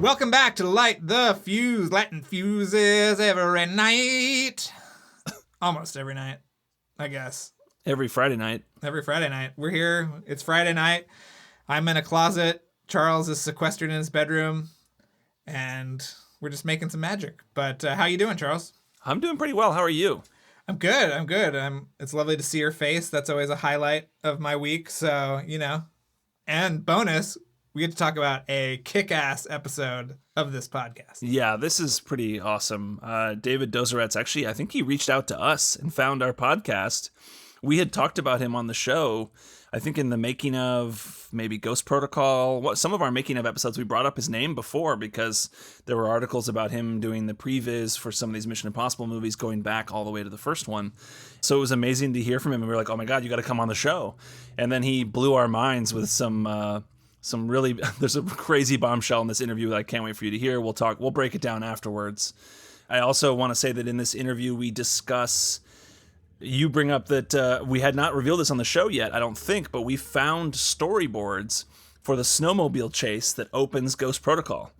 Welcome back to Light the Fuse, lighting fuses every night. Almost every night, I guess. Every Friday night. Every Friday night. We're here. It's Friday night. I'm in a closet. Charles is sequestered in his bedroom. And we're just making some magic. But how you doing, Charles? I'm doing pretty well. How are you? I'm good. It's lovely to see your face. That's always a highlight of my week. So, And bonus, we get to talk about a kick-ass episode of this podcast. Yeah, this is pretty awesome. David Dozoretz, actually, I think he reached out to us and found our podcast. We had talked about him on the show, I think in the making of maybe Ghost Protocol. Some of our making of episodes, we brought up his name before because there were articles about him doing the previs for some of these Mission Impossible movies going back all the way to the first one. So it was amazing to hear from him. And we were like, oh my God, you got to come on the show. And then he blew our minds with some really, there's a crazy bombshell in this interview that I can't wait for you to hear. We'll break it down afterwards. I also want to say that in this interview, we discuss, you bring up that we had not revealed this on the show yet, I don't think, but we found storyboards for the snowmobile chase that opens Ghost Protocol.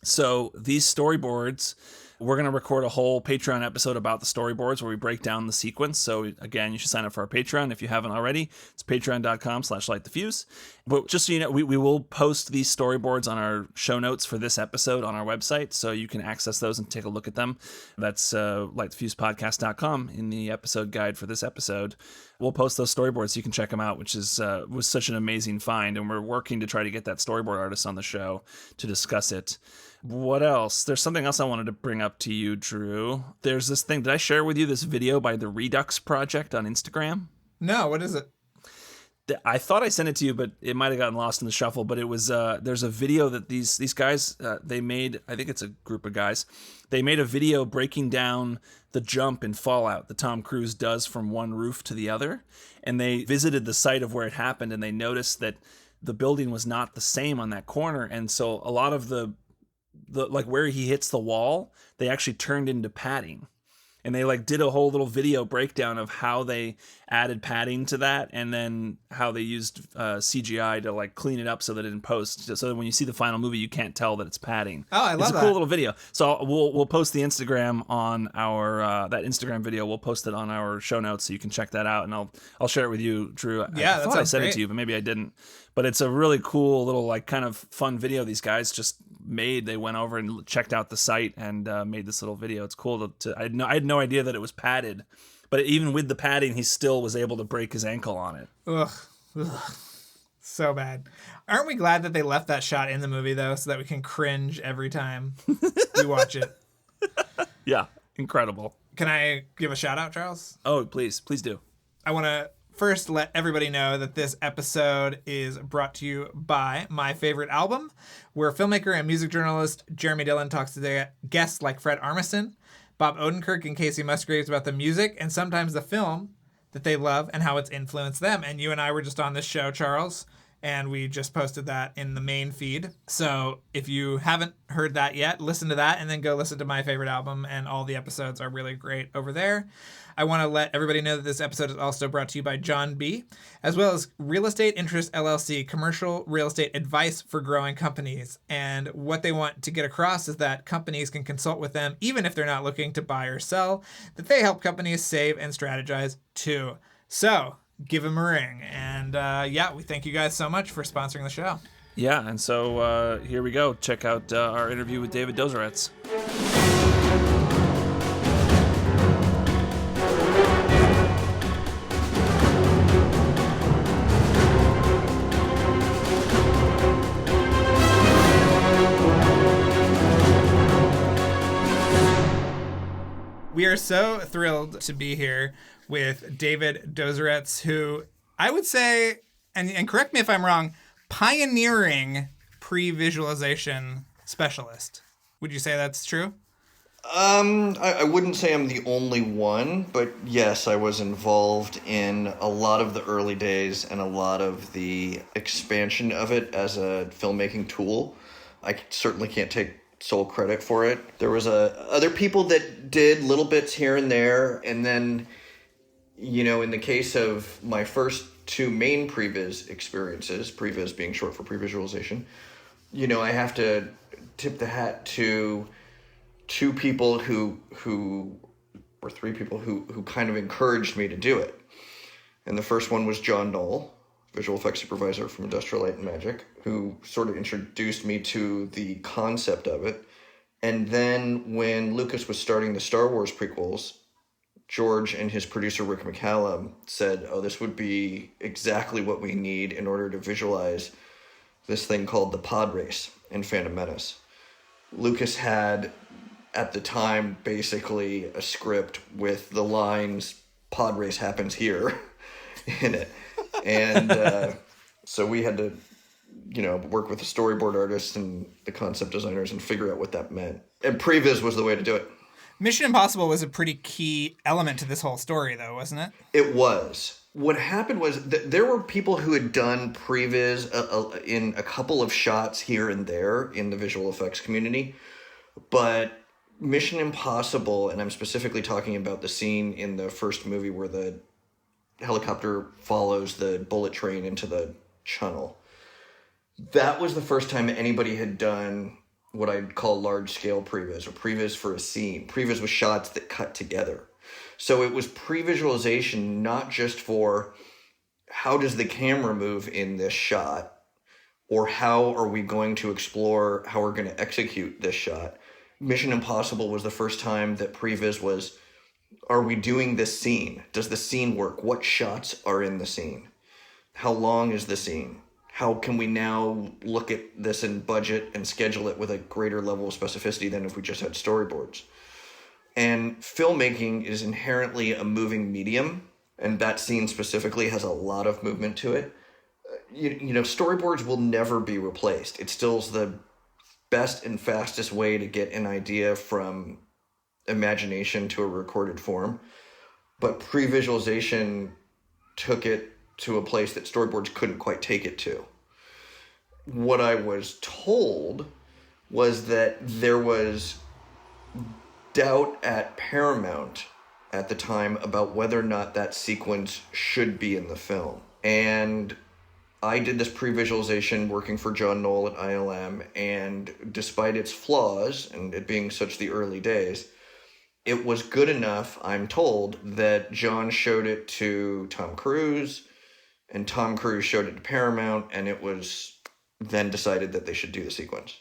So these storyboards, we're going to record a whole Patreon episode about the storyboards where we break down the sequence. So again, you should sign up for our Patreon if you haven't already. It's patreon.com/lightthefuse. But just so you know, we will post these storyboards on our show notes for this episode on our website. So you can access those and take a look at them. That's LightTheFusePodcast.com in the episode guide for this episode. We'll post those storyboards so you can check them out, which was such an amazing find. And we're working to try to get that storyboard artist on the show to discuss it. What else? There's something else I wanted to bring up to you, Drew. There's this thing. Did I share with you this video by the Redux Project on Instagram? No, what is it? I thought I sent it to you, but it might have gotten lost in the shuffle. But it was there's a video that these guys they made. I think it's a group of guys. They made a video breaking down the jump in Fallout that Tom Cruise does from one roof to the other, and they visited the site of where it happened, and they noticed that the building was not the same on that corner, and so a lot of the like where he hits the wall, they actually turned into padding. And they did a whole little video breakdown of how they added padding to that, and then how they used CGI to clean it up so that it in post, so that when you see the final movie, you can't tell that it's padding. Oh, I love that. It's a cool little video. So we'll post the Instagram on our that Instagram video. We'll post it on our show notes so you can check that out, and I'll share it with you, Drew. Yeah, I thought I sent it to you, but maybe I didn't. But it's a really cool little kind of fun video these guys just made. They went over and checked out the site and made this little video. It's cool to I had no idea that it was padded, but even with the padding, he still was able to break his ankle on it. Ugh. So bad. Aren't we glad that they left that shot in the movie though, so that we can cringe every time we watch it? Yeah, incredible. Can I give a shout out, Charles? Oh, please do. I want to first let everybody know that this episode is brought to you by My Favorite Album, where filmmaker and music journalist Jeremy Dillon talks to their guests like Fred Armisen, Bob Odenkirk, and Casey Musgraves about the music and sometimes the film that they love and how it's influenced them. And you and I were just on this show, Charles, and we just posted that in the main feed. So if you haven't heard that yet, listen to that and then go listen to My Favorite Album, and all the episodes are really great over there. I want to let everybody know that this episode is also brought to you by John B., as well as Real Estate Interest LLC, commercial real estate advice for growing companies. And what they want to get across is that companies can consult with them even if they're not looking to buy or sell, that they help companies save and strategize too. So give them a ring. And we thank you guys so much for sponsoring the show. Yeah, and so here we go. Check out our interview with David Dozoretz. We are so thrilled to be here with David Dozoretz, who I would say, and correct me if I'm wrong, pioneering pre-visualization specialist. Would you say that's true? I wouldn't say I'm the only one, but yes, I was involved in a lot of the early days and a lot of the expansion of it as a filmmaking tool. I certainly can't take sole credit for it. There was other people that did little bits here and there, and then, in the case of my first two main previs experiences, previs being short for pre-visualization, I have to tip the hat to two people or three people who kind of encouraged me to do it. And the first one was John Knoll, visual effects supervisor from Industrial Light and Magic, who sort of introduced me to the concept of it. And then when Lucas was starting the Star Wars prequels, George and his producer Rick McCallum said, oh, this would be exactly what we need in order to visualize this thing called the pod race in Phantom Menace. Lucas had, at the time, basically a script with the lines, pod race happens here, in it. And so we had to, work with the storyboard artists and the concept designers and figure out what that meant. And previs was the way to do it. Mission Impossible was a pretty key element to this whole story, though, wasn't it? It was. What happened was that there were people who had done previs in a couple of shots here and there in the visual effects community, but Mission Impossible, and I'm specifically talking about the scene in the first movie where the helicopter follows the bullet train into the tunnel. That was the first time anybody had done what I'd call large-scale previs, or previs for a scene. Previs was shots that cut together. So it was pre-visualization, not just for how does the camera move in this shot, or how are we going to explore how we're going to execute this shot. Mission Impossible was the first time that previs was, are we doing this scene? Does the scene work? What shots are in the scene? How long is the scene? How can we now look at this and budget and schedule it with a greater level of specificity than if we just had storyboards? And filmmaking is inherently a moving medium, and that scene specifically has a lot of movement to it. Storyboards will never be replaced. It still's the best and fastest way to get an idea from imagination to a recorded form. But pre-visualization took it to a place that storyboards couldn't quite take it to. What I was told was that there was doubt at Paramount at the time about whether or not that sequence should be in the film. And I did this pre-visualization working for John Knoll at ILM, and despite its flaws and it being such the early days, it was good enough, I'm told, that John showed it to Tom Cruise, and Tom Cruise showed it to Paramount, and it was then decided that they should do the sequence.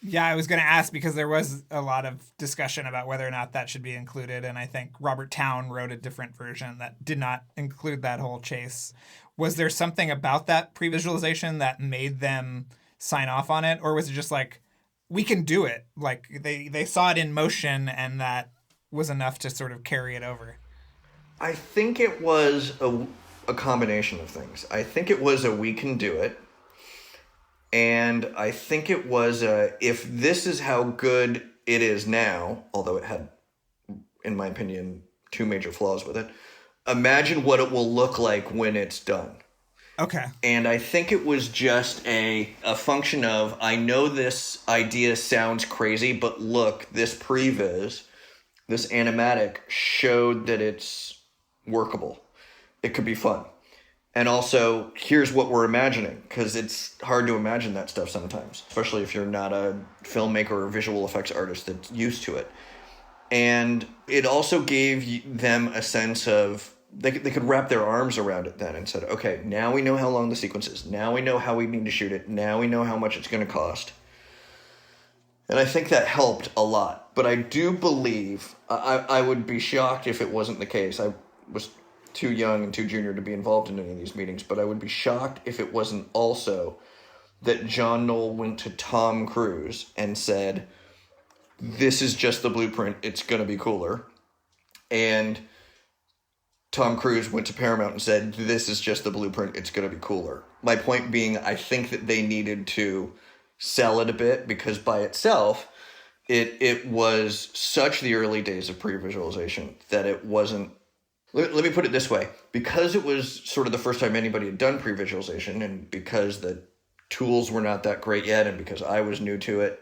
Yeah, I was going to ask because there was a lot of discussion about whether or not that should be included, and I think Robert Towne wrote a different version that did not include that whole chase. Was there something about that pre-visualization that made them sign off on it, or was it just like, we can do it? Like, they saw it in motion, and that was enough to sort of carry it over? I think it was a combination of things. I think it was a we can do it. And I think it was if this is how good it is now, although it had, in my opinion, two major flaws with it, imagine what it will look like when it's done. Okay. And I think it was just a function of, I know this idea sounds crazy, but look, this previs, this animatic showed that it's workable. It could be fun. And also, here's what we're imagining, because it's hard to imagine that stuff sometimes, especially if you're not a filmmaker or visual effects artist that's used to it. And it also gave them a sense of, they could wrap their arms around it then and said, okay, now we know how long the sequence is. Now we know how we need to shoot it. Now we know how much it's going to cost. And I think that helped a lot. But I do believe, I would be shocked if it wasn't the case. I was too young and too junior to be involved in any of these meetings, but I would be shocked if it wasn't also that John Knoll went to Tom Cruise and said, this is just the blueprint, it's going to be cooler. And Tom Cruise went to Paramount and said, this is just the blueprint, it's going to be cooler. My point being, I think that they needed to sell it a bit, because by itself, it was such the early days of pre-visualization that it wasn't. Let me put it this way. Because it was sort of the first time anybody had done pre-visualization, and because the tools were not that great yet, and because I was new to it,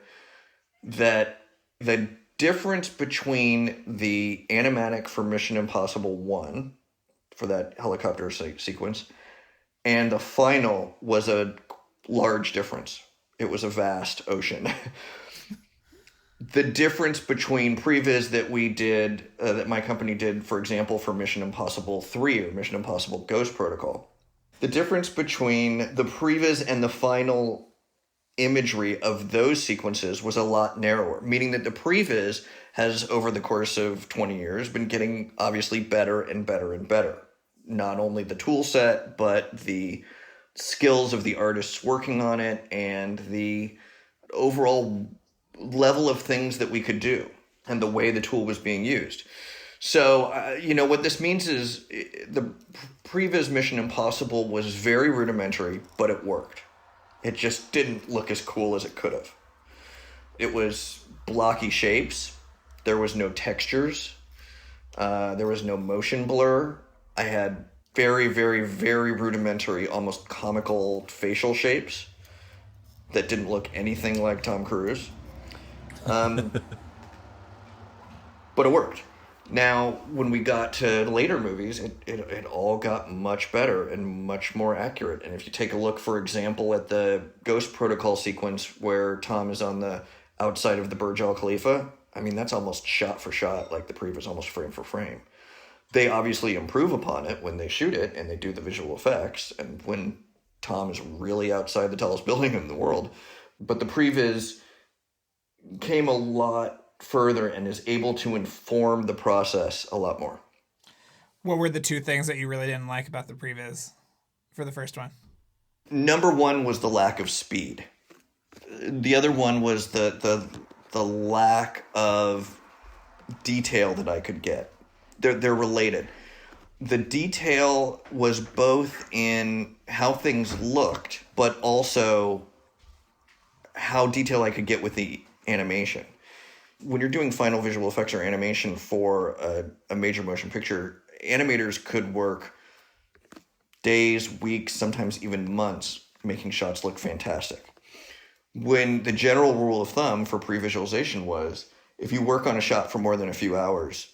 that the difference between the animatic for Mission Impossible 1, for that helicopter sequence, and the final was a large difference. It was a vast ocean. The difference between previs that we did, that my company did, for example, for Mission Impossible 3 or Mission Impossible Ghost Protocol, the difference between the previs and the final imagery of those sequences was a lot narrower, meaning that the previs has, over the course of 20 years, been getting obviously better and better and better. Not only the tool set, but the skills of the artists working on it and the overall level of things that we could do and the way the tool was being used. So, what this means is the previs Mission Impossible was very rudimentary, but it worked. It just didn't look as cool as it could have. It was blocky shapes. There was no textures. There was no motion blur. I had very, very, very rudimentary, almost comical facial shapes that didn't look anything like Tom Cruise. But it worked. Now, when we got to later movies, it all got much better and much more accurate. And if you take a look, for example, at the Ghost Protocol sequence where Tom is on the outside of the Burj Al Khalifa, I mean, that's almost shot for shot, like the previous, almost frame for frame. They obviously improve upon it when they shoot it and they do the visual effects and when Tom is really outside the tallest building in the world. But the previs came a lot further and is able to inform the process a lot more. What were the two things that you really didn't like about the previs for the first one? Number one was the lack of speed. The other one was the lack of detail that I could get. They're related. The detail was both in how things looked, but also how detailed I could get with the animation. When you're doing final visual effects or animation for a major motion picture, animators could work days, weeks, sometimes even months making shots look fantastic. When the general rule of thumb for pre-visualization was, if you work on a shot for more than a few hours,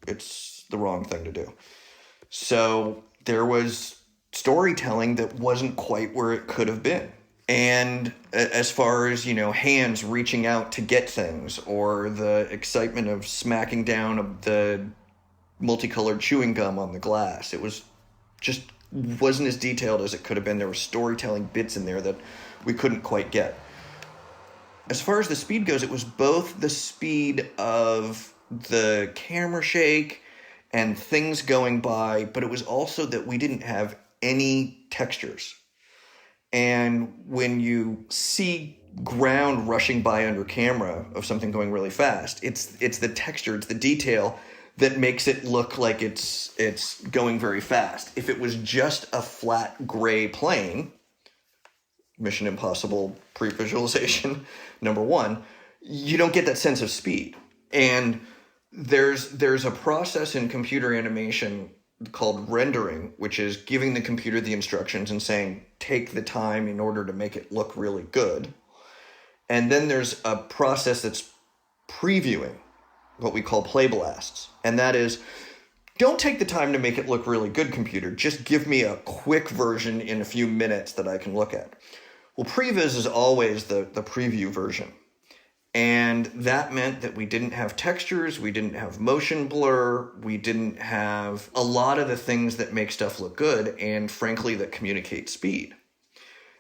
it's the wrong thing to do. So there was storytelling that wasn't quite where it could have been. And as far as, hands reaching out to get things or the excitement of smacking down the multicolored chewing gum on the glass, it was just wasn't as detailed as it could have been. There were storytelling bits in there that we couldn't quite get. As far as the speed goes, it was both the speed of the camera shake and things going by, but it was also that we didn't have any textures. And when you see ground rushing by under camera of something going really fast, it's the texture, it's the detail that makes it look like it's going very fast. If it was just a flat gray plane, Mission Impossible pre-visualization, number one, you don't get that sense of speed. And there's a process in computer animation called rendering, which is giving the computer the instructions and saying, take the time in order to make it look really good. And then there's a process that's previewing, what we call play blasts. And that is, don't take the time to make it look really good, computer. Just give me a quick version in a few minutes that I can look at. Well, previs is always the preview version. And that meant that we didn't have textures, we didn't have motion blur, we didn't have a lot of the things that make stuff look good and, frankly, that communicate speed.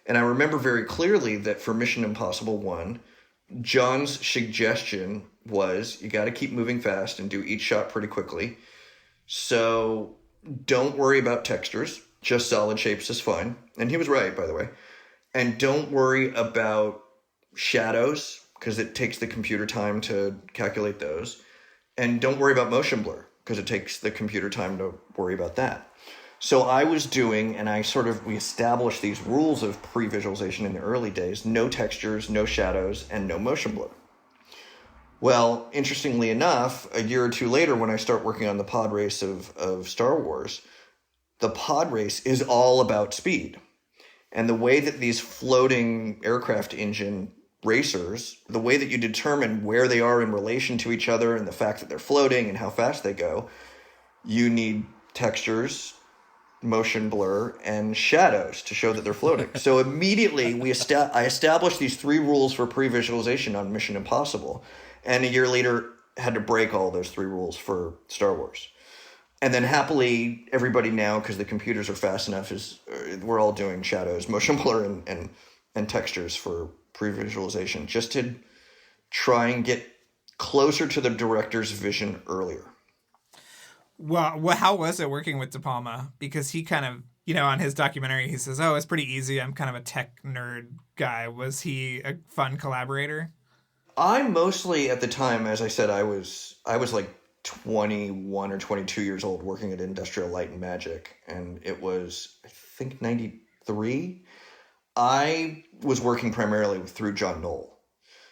And I remember very clearly that for Mission Impossible 1, John's suggestion was, you got to keep moving fast and do each shot pretty quickly. So don't worry about textures, just solid shapes is fine. And he was right, by the way. And don't worry about shadows, because it takes the computer time to calculate those. And don't worry about motion blur, because it takes the computer time to worry about that. So I was doing, and we established these rules of pre-visualization in the early days: no textures, no shadows, and no motion blur. Well, interestingly enough, a year or two later, when I start working on the pod race of Star Wars, the pod race is all about speed. And the way that these floating aircraft engine racers, the way that you determine where they are in relation to each other and the fact that they're floating and how fast they go, you need textures motion blur, and shadows to show that they're floating. So immediately I established these 3 rules for pre-visualization on Mission Impossible, and a year later had to break all those 3 rules for Star Wars. And then happily, everybody now, because the computers are fast enough, we're all doing shadows, motion blur, and textures for pre-visualization, just to try and get closer to the director's vision earlier. Well, how was it working with De Palma? Because he kind of, on his documentary, he says, "Oh, it's pretty easy. I'm kind of a tech nerd guy." Was he a fun collaborator? I mostly, at the time, as I said, I was like 21 or 22 years old working at Industrial Light and Magic, and it was, I think, 93. I was working primarily through John Knoll.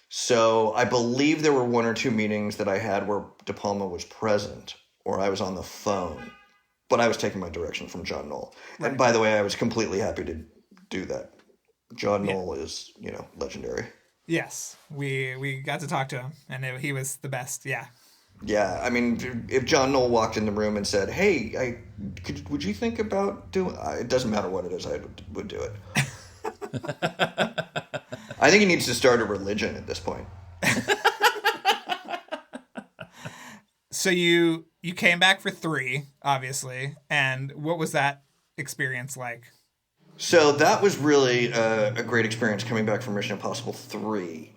So I believe there were 1 or 2 meetings that I had where De Palma was present, or I was on the phone, but I was taking my direction from John Knoll. Right. And by the way, I was completely happy to do that. John Knoll is, legendary. Yes, we got to talk to him, and he was the best. Yeah. Yeah, I mean, if John Knoll walked in the room and said, "Hey, would you think about doing?" It doesn't matter what it is, I would do it. I think he needs to start a religion at this point. So you came back for 3, obviously, and what was that experience like? So that was really a great experience coming back from Mission Impossible 3.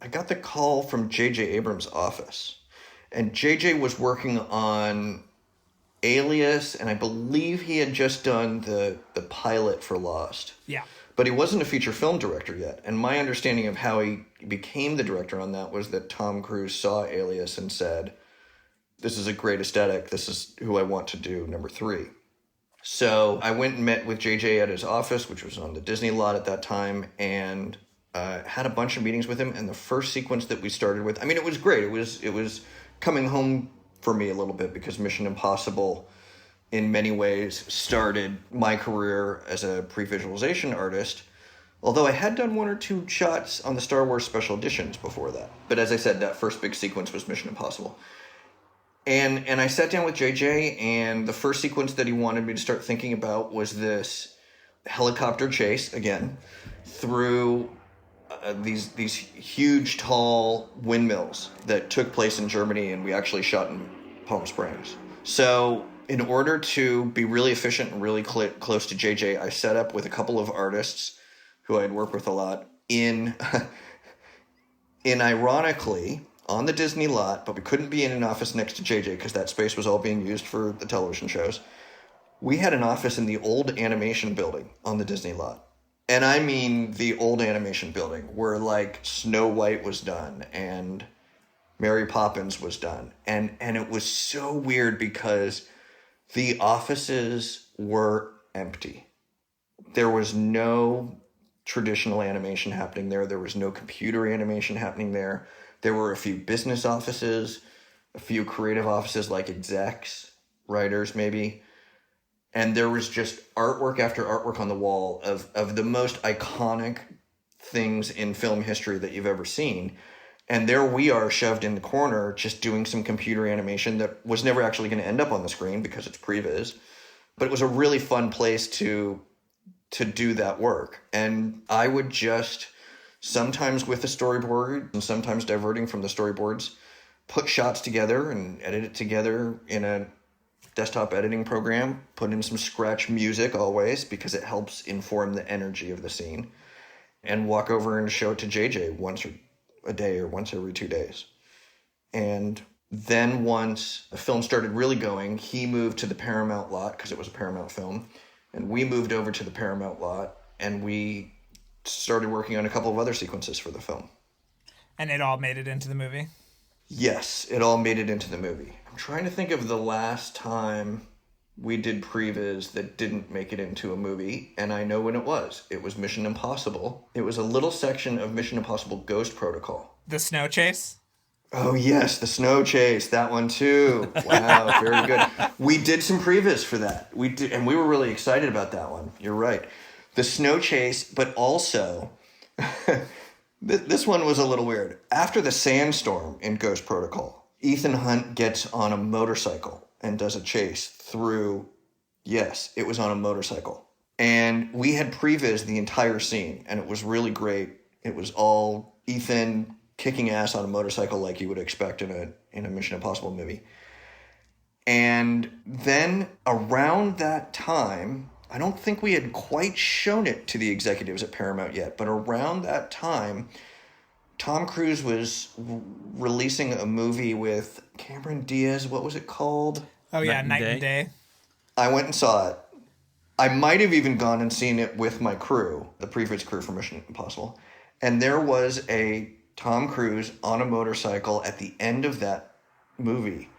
I got the call from JJ Abrams' office, and JJ was working on Alias, and I believe he had just done the pilot for Lost. Yeah. But he wasn't a feature film director yet, and my understanding of how he became the director on that was that Tom Cruise saw Alias and said, "This is a great aesthetic. This is who I want to do number 3. So I went and met with JJ at his office, which was on the Disney lot at that time, and had a bunch of meetings with him. And the first sequence that we started with, I mean, it was great. It was coming home for me a little bit, because Mission Impossible, in many ways, started my career as a pre-visualization artist. Although I had done 1 or 2 shots on the Star Wars special editions before that. But as I said, that first big sequence was Mission Impossible. And I sat down with JJ, and the first sequence that he wanted me to start thinking about was this helicopter chase, again, through these huge, tall windmills that took place in Germany, and we actually shot in Palm Springs. So in order to be really efficient and really close to JJ, I set up with a couple of artists who I had worked with a lot in ironically, on the Disney lot, but we couldn't be in an office next to JJ because that space was all being used for the television shows. We had an office in the old animation building on the Disney lot. And I mean the old animation building where like Snow White was done and Mary Poppins was done. And it was so weird because the offices were empty. There was no traditional animation happening there. There was no computer animation happening there. There were a few business offices, a few creative offices like execs, writers maybe. And there was just artwork after artwork on the wall of the most iconic things in film history that you've ever seen. And there we are shoved in the corner just doing some computer animation that was never actually going to end up on the screen because it's previs. But it was a really fun place to do that work. And I would just, sometimes with the storyboard and sometimes diverting from the storyboards, put shots together and edit it together in a desktop editing program, put in some scratch music always because it helps inform the energy of the scene, and walk over and show it to JJ once a day or once every 2 days. And then once the film started really going, he moved to the Paramount lot because it was a Paramount film, and we moved over to the Paramount lot, and we started working on a couple of other sequences for the film. And it all made it into the movie? Yes, it all made it into the movie. I'm trying to think of the last time we did previs that didn't make it into a movie, and I know when it was. It was Mission Impossible. It was a little section of Mission Impossible Ghost Protocol. The snow chase? Oh, yes, the snow chase. That one, too. Wow, very good. We did some previs for that. We did, and we were really excited about that one. You're right. The snow chase, but also... This one was a little weird. After the sandstorm in Ghost Protocol, Ethan Hunt gets on a motorcycle and does a chase through Yes, it was on a motorcycle. And we had previs the entire scene, and it was really great. It was all Ethan kicking ass on a motorcycle like you would expect in a Mission Impossible movie. And then around that time, I don't think we had quite shown it to the executives at Paramount yet, but around that time, Tom Cruise was releasing a movie with Cameron Diaz. What was it called? Oh, yeah, Night and Day. I went and saw it. I might have even gone and seen it with my crew, the previous crew for Mission Impossible. And there was a Tom Cruise on a motorcycle at the end of that movie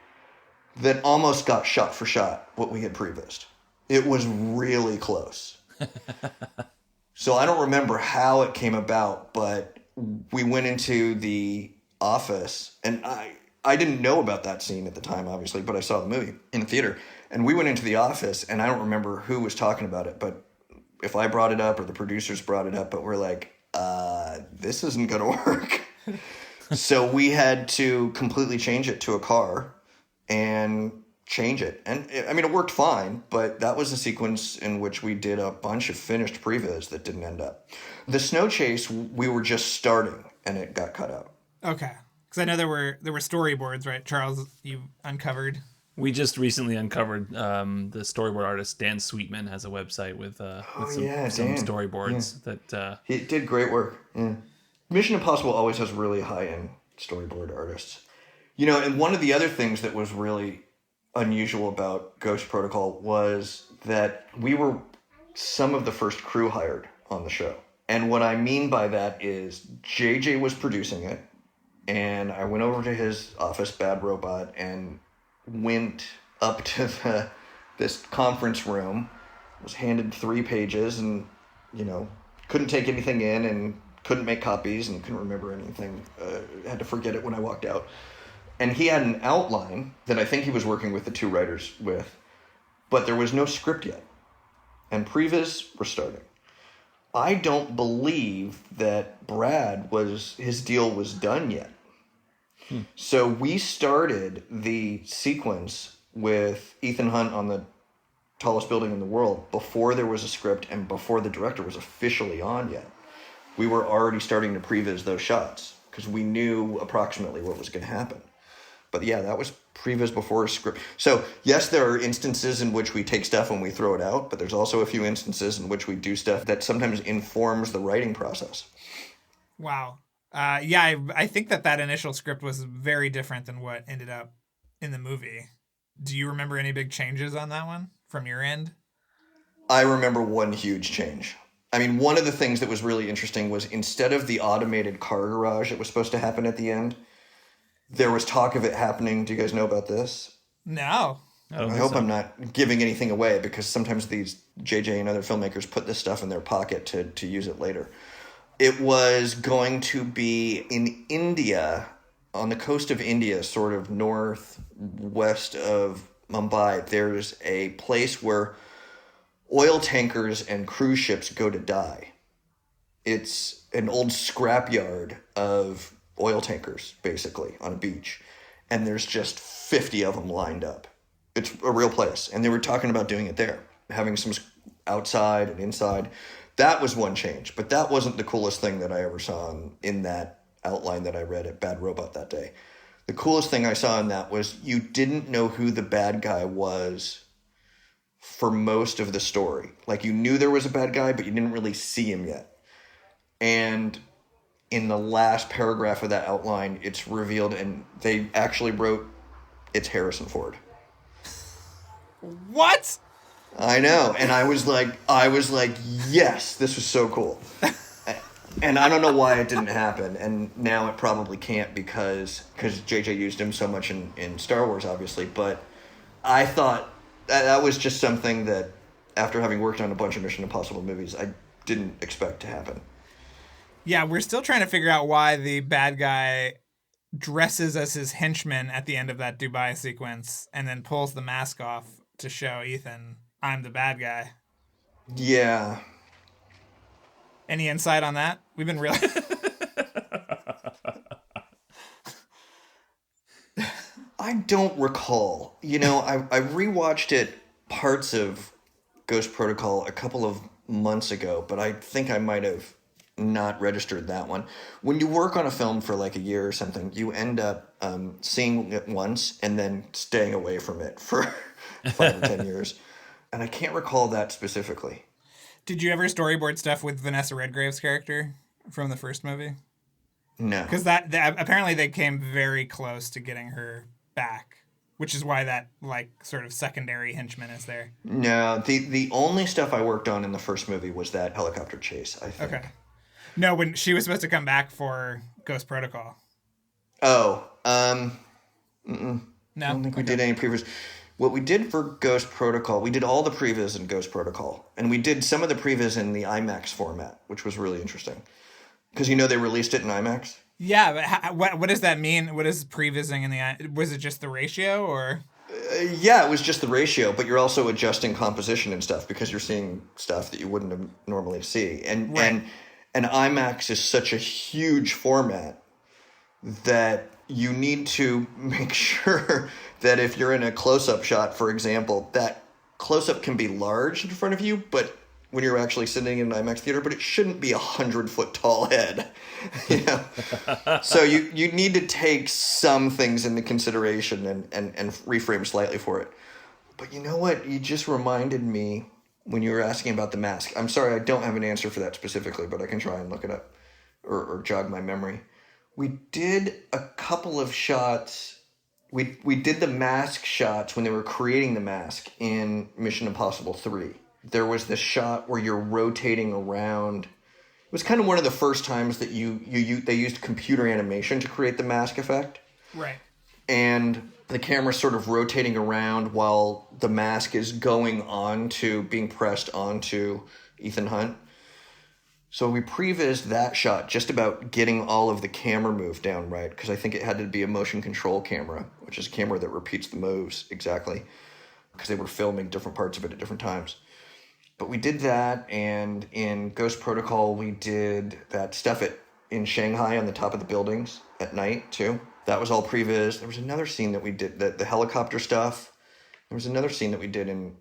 that almost got shot for shot what we had prevised. It was really close. So I don't remember how it came about, but we went into the office, and I didn't know about that scene at the time, obviously, but I saw the movie in the theater. And we went into the office, and I don't remember who was talking about it, but if I brought it up or the producers brought it up, but we're like, this isn't going to work. So we had to completely change it to a car and change it. And I mean, it worked fine, but that was a sequence in which we did a bunch of finished previs that didn't end up. The snow chase, we were just starting, and it got cut out. Okay. Because I know there were storyboards, right? Charles, you uncovered. We just recently uncovered the storyboard artist Dan Sweetman has a website with some storyboards that he did great work. Yeah. Mission Impossible always has really high-end storyboard artists. You know, and one of the other things that was really unusual about Ghost Protocol was that we were some of the first crew hired on the show. And what I mean by that is JJ was producing it, and I went over to his office, Bad Robot, and went up to this conference room, was handed 3 pages, and, you know, couldn't take anything in and couldn't make copies and couldn't remember anything. Had to forget it when I walked out. And he had an outline that I think he was working with the 2 writers with, but there was no script yet. And previs were starting. I don't believe that his deal was done yet. So we started the sequence with Ethan Hunt on the tallest building in the world before there was a script and before the director was officially on yet. We were already starting to previs those shots because we knew approximately what was going to happen. But yeah, that was previs before a script. So yes, there are instances in which we take stuff and we throw it out, but there's also a few instances in which we do stuff that sometimes informs the writing process. Wow. I think that initial script was very different than what ended up in the movie. Do you remember any big changes on that one from your end? I remember one huge change. I mean, one of the things that was really interesting was instead of the automated car garage that was supposed to happen at the end, there was talk of it happening. Do you guys know about this? No. I hope I'm not giving anything away because sometimes these JJ and other filmmakers put this stuff in their pocket to use it later. It was going to be in India, on the coast of India, sort of northwest of Mumbai. There's a place where oil tankers and cruise ships go to die. It's an old scrapyard of oil tankers, basically, on a beach. And there's just 50 of them lined up. It's a real place. And they were talking about doing it there, having some outside and inside. That was one change, but that wasn't the coolest thing that I ever saw in that outline that I read at Bad Robot that day. The coolest thing I saw in that was you didn't know who the bad guy was for most of the story. Like, you knew there was a bad guy, but you didn't really see him yet. And in the last paragraph of that outline, it's revealed, and they actually wrote, it's Harrison Ford. What? I know. And I was like, yes, this was so cool. And I don't know why it didn't happen. And now it probably can't because JJ used him so much in Star Wars, obviously. But I thought that was just something that, after having worked on a bunch of Mission Impossible movies, I didn't expect to happen. Yeah, we're still trying to figure out why the bad guy dresses as his henchman at the end of that Dubai sequence and then pulls the mask off to show Ethan, I'm the bad guy. Yeah. Any insight on that? We've been really... I don't recall. You know, I rewatched it parts of Ghost Protocol a couple of months ago, but I think I might have not registered that one. When you work on a film for like a year or something, you end up seeing it once and then staying away from it for 5 or 10 years. And I can't recall that specifically. Did you ever storyboard stuff with Vanessa Redgrave's character from the first movie? No. Because that apparently they came very close to getting her back, which is why that like sort of secondary henchman is there. No, the only stuff I worked on in the first movie was that helicopter chase, I think. Okay. No, when she was supposed to come back for Ghost Protocol. Oh, No. I don't think we did any previews. What we did for Ghost Protocol, we did all the previs in Ghost Protocol, and we did some of the previs in the IMAX format, which was really interesting. Because they released it in IMAX. Yeah, but what does that mean? What is prevising in the? Was it just the ratio or? Yeah, it was just the ratio, but you're also adjusting composition and stuff because you're seeing stuff that you wouldn't have normally see, and IMAX is such a huge format that you need to make sure that if you're in a close-up shot, for example, that close-up can be large in front of you, but when you're actually sitting in an IMAX theater, but it shouldn't be 100-foot tall head. So you need to take some things into consideration and reframe slightly for it. But you know what? You just reminded me when you were asking about the mask. I'm sorry, I don't have an answer for that specifically, but I can try and look it up or jog my memory. We did a couple of shots. We did the mask shots when they were creating the mask in Mission Impossible 3. There was this shot where you're rotating around. It was kind of one of the first times that they used computer animation to create the mask effect. Right. And the camera's sort of rotating around while the mask is being pressed onto Ethan Hunt. So we prevised that shot just about getting all of the camera move down right, because I think it had to be a motion control camera, which is a camera that repeats the moves exactly, because they were filming different parts of it at different times. But we did that, and in Ghost Protocol, we did that stuff in Shanghai on the top of the buildings at night, too. That was all previs. There was another scene that we did, the helicopter stuff. There was another scene that we did in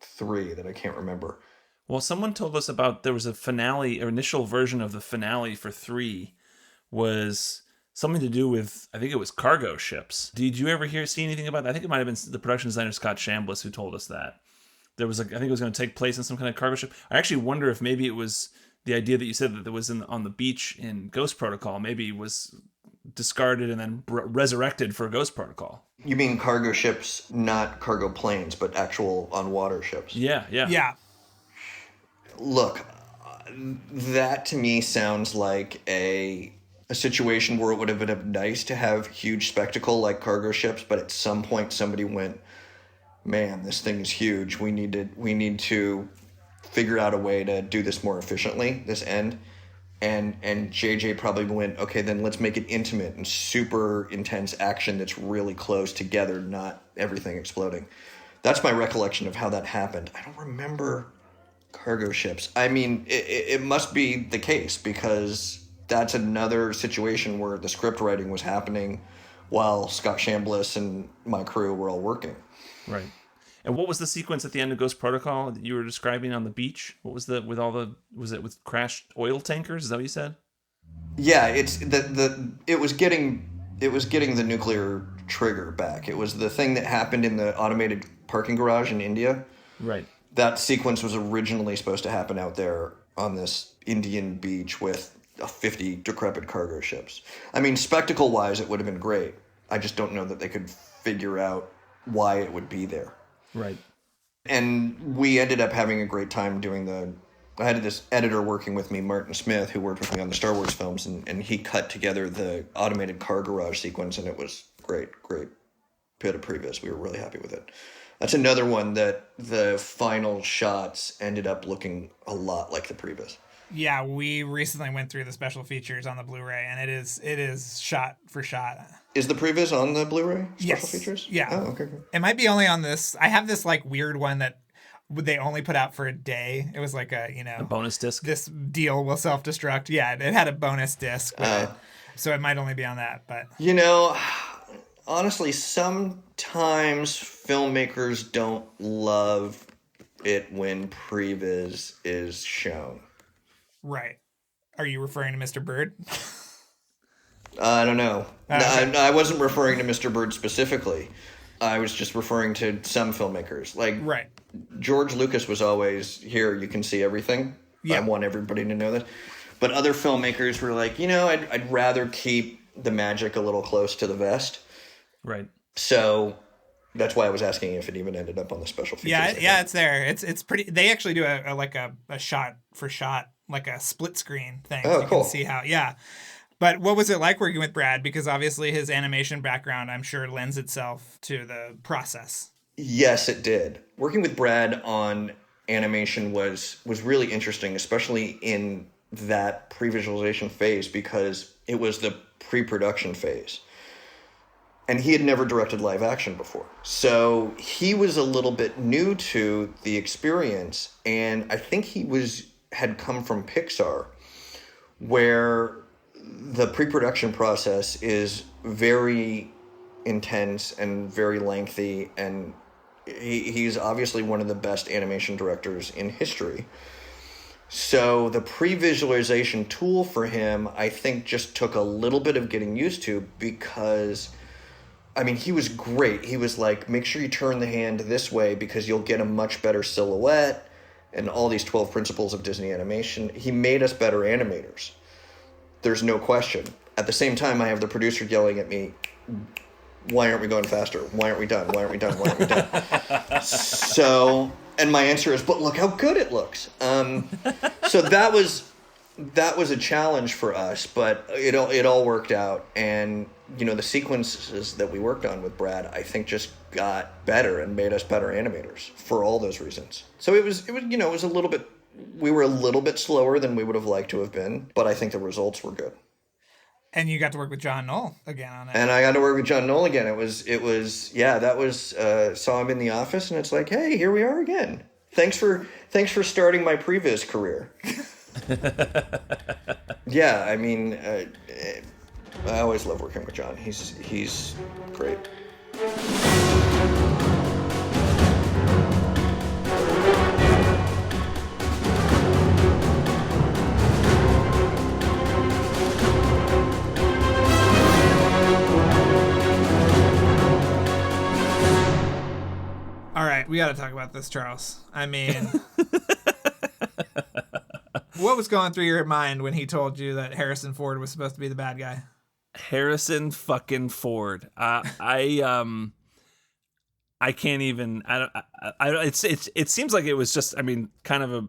3 that I can't remember. Well, someone told us about there was a finale, or initial version of the finale for 3 was something to do with, I think it was cargo ships. Did you ever see anything about that? I think it might have been the production designer Scott Chambliss who told us that. There was I think it was going to take place in some kind of cargo ship. I actually wonder if maybe it was the idea that you said that there was on the beach in Ghost Protocol, maybe was discarded and then resurrected for Ghost Protocol. You mean cargo ships, not cargo planes, but actual on-water ships? Yeah. Look, that to me sounds like a situation where it would have been nice to have huge spectacle like cargo ships, but at some point somebody went, man, this thing is huge. We need to figure out a way to do this more efficiently, this end. And JJ probably went, okay, then let's make it intimate and super intense action that's really close together, not everything exploding. That's my recollection of how that happened. I don't remember cargo ships. I mean, it must be the case, because that's another situation where the script writing was happening while Scott Chambliss and my crew were all working. Right. And what was the sequence at the end of Ghost Protocol that you were describing on the beach? What was was it with crashed oil tankers? Is that what you said? Yeah, it was getting the nuclear trigger back. It was the thing that happened in the automated parking garage in India. Right. That sequence was originally supposed to happen out there on this Indian beach with 50 decrepit cargo ships. I mean, spectacle-wise, it would have been great. I just don't know that they could figure out why it would be there. Right. And we ended up having a great time I had this editor working with me, Martin Smith, who worked with me on the Star Wars films, and he cut together the automated car garage sequence, and it was great bit of previs. We were really happy with it. That's another one that the final shots ended up looking a lot like the previs. Yeah, we recently went through the special features on the Blu-ray, and it is shot for shot. Is the previs on the Blu-ray special features? Yeah. Oh, okay. It might be only on this. I have this like weird one that they only put out for a day. It was like a bonus disc. This deal will self-destruct. Yeah, it had a bonus disc with it, so it might only be on that. But honestly, sometimes filmmakers don't love it when previs is shown. Right. Are you referring to Mr. Bird? I don't know. Okay. No, I wasn't referring to Mr. Bird specifically. I was just referring to some filmmakers. Like, Right. George Lucas was always, here, you can see everything. Yeah. I want everybody to know that. But other filmmakers were like, I'd rather keep the magic a little close to the vest. Right. So that's why I was asking if it even ended up on the special features. Yeah, it's there. It's pretty. They actually do a shot for shot, like a split screen thing. Oh, you cool. can see how. Yeah. But what was it like working with Brad? Because obviously his animation background, I'm sure, lends itself to the process. Yes, it did. Working with Brad on animation was really interesting, especially in that pre-visualization phase, because it was the pre-production phase. And he had never directed live action before. So he was a little bit new to the experience. And I think he had come from Pixar, where the pre-production process is very intense and very lengthy. And he's obviously one of the best animation directors in history. So the pre-visualization tool for him, I think, just took a little bit of getting used to, because he was great. He was like, make sure you turn the hand this way because you'll get a much better silhouette, and all these 12 principles of Disney animation. He made us better animators. There's no question. At the same time, I have the producer yelling at me, why aren't we going faster? Why aren't we done? Why aren't we done? Why aren't we done? So, and my answer is, but look how good it looks. So that was a challenge for us, but it all worked out. And, the sequences that we worked on with Brad, I think, just got better and made us better animators for all those reasons. So it was a little bit, we were a little bit slower than we would have liked to have been, but I think the results were good. And you got to work with John Knoll again on it. And I got to work with John Knoll again. Saw him in the office, and it's like, hey, here we are again. Thanks for starting my previs career. Yeah, I always love working with John. He's great. All right, we got to talk about this, Charles. What was going through your mind when he told you that Harrison Ford was supposed to be the bad guy? Harrison fucking Ford. I can't even. It seems like it was just. Kind of a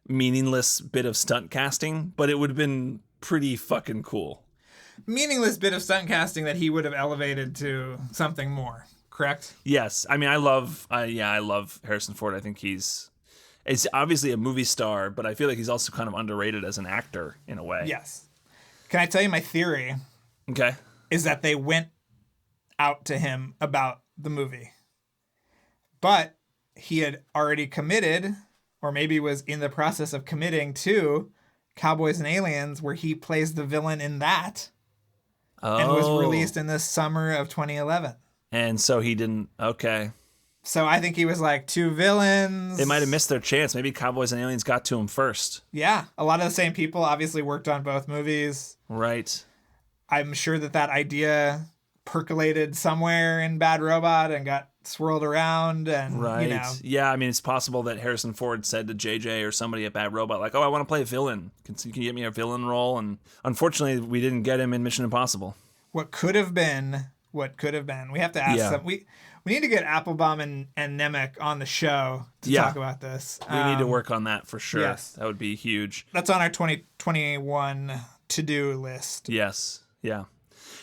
meaningless bit of stunt casting, but it would have been pretty fucking cool. Meaningless bit of stunt casting that he would have elevated to something more. Correct? Yes. I love Harrison Ford. I think he's obviously a movie star, but I feel like he's also kind of underrated as an actor in a way. Yes. Can I tell you my theory? Okay. Is that they went out to him about the movie, but he had already committed, or maybe was in the process of committing, to Cowboys and Aliens, where he plays the villain in that, and was released in the summer of 2011. And so he didn't. Okay. So I think he was like, two villains. They might have missed their chance. Maybe Cowboys and Aliens got to him first. Yeah. A lot of the same people obviously worked on both movies. Right. I'm sure that idea percolated somewhere in Bad Robot and got swirled around. And, right. Yeah. It's possible that Harrison Ford said to JJ or somebody at Bad Robot, like, oh, I want to play a villain. Can you get me a villain role? And unfortunately, we didn't get him in Mission Impossible. What could have been. We have to ask them. We need to get Applebaum and Nemec on the show to talk about this. We need to work on that for sure. Yes. That would be huge. That's on our 2021 to-do list. Yes. Yeah.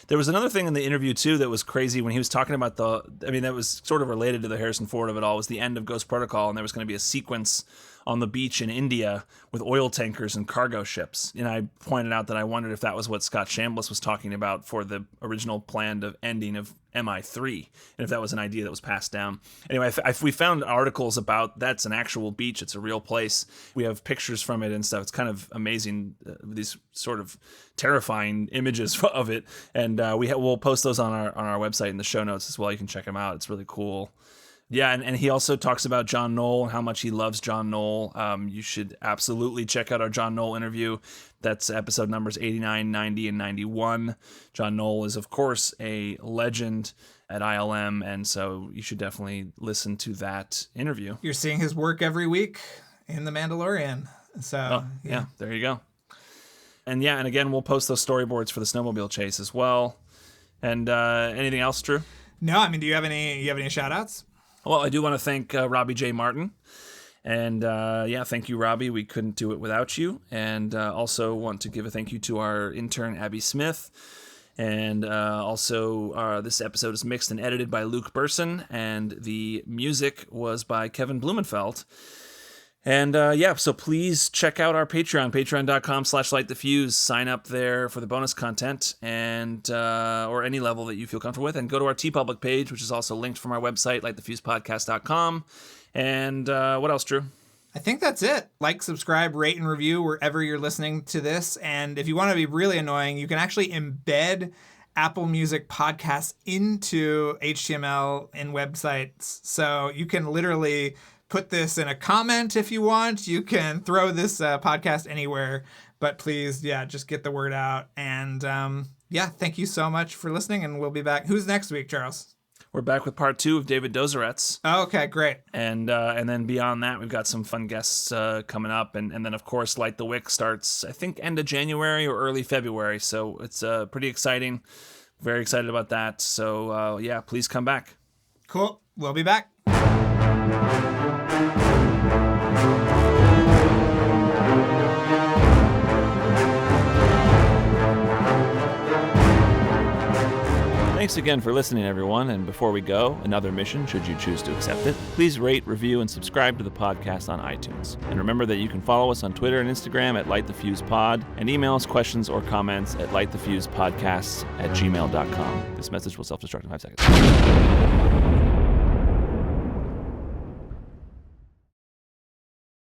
There was another thing in the interview, too, that was crazy when he was talking about that was sort of related to the Harrison Ford of it all, was the end of Ghost Protocol, and there was going to be a sequence on the beach in India with oil tankers and cargo ships. And I pointed out that I wondered if that was what Scott Chambliss was talking about for the original planned ending of MI3, and if that was an idea that was passed down. Anyway, if we found articles about that's an actual beach, it's a real place. We have pictures from it and stuff. It's kind of amazing, these sort of terrifying images of it. And we'll post those on our website in the show notes as well. You can check them out. It's really cool. Yeah, and he also talks about John Knoll and how much he loves John Knoll. You should absolutely check out our John Knoll interview. That's episode numbers 89, 90, and 91. John Knoll is, of course, a legend at ILM, and so you should definitely listen to that interview. You're seeing his work every week in The Mandalorian. So yeah, there you go. And yeah, and again, we'll post those storyboards for the snowmobile chase as well. And anything else, Drew? No, I mean, do you have any shout outs? Well, I do want to thank Robbie J. Martin. And thank you, Robbie. We couldn't do it without you. And also want to give a thank you to our intern, Abby Smith. And also, this episode is mixed and edited by Luke Burson. And the music was by Kevin Blumenfeld. And so please check out our Patreon, patreon.com/lightthefuse. Sign up there for the bonus content and or any level that you feel comfortable with. And go to our TeePublic page, which is also linked from our website, lightthefusepodcast.com. And what else, Drew? I think that's it. Like, subscribe, rate, and review wherever you're listening to this. And if you want to be really annoying, you can actually embed Apple Music podcasts into HTML in websites. So you can literally put this in a comment if you want. You can throw this podcast anywhere. But please, just get the word out. And thank you so much for listening. And we'll be back. Who's next week, Charles? We're back with part 2 of David Dozoretz. Oh, okay, great. And then beyond that, we've got some fun guests coming up. And then, of course, Light the Wick starts, I think, end of January or early February. So it's pretty exciting. Very excited about that. So, please come back. Cool. We'll be back. Thanks again for listening, everyone. And before we go, another mission, should you choose to accept it. Please rate, review, and subscribe to the podcast on iTunes. And remember that you can follow us on Twitter and Instagram at LightTheFusePod and email us questions or comments at lightthefusepodcasts@gmail.com. This message will self-destruct in 5 seconds.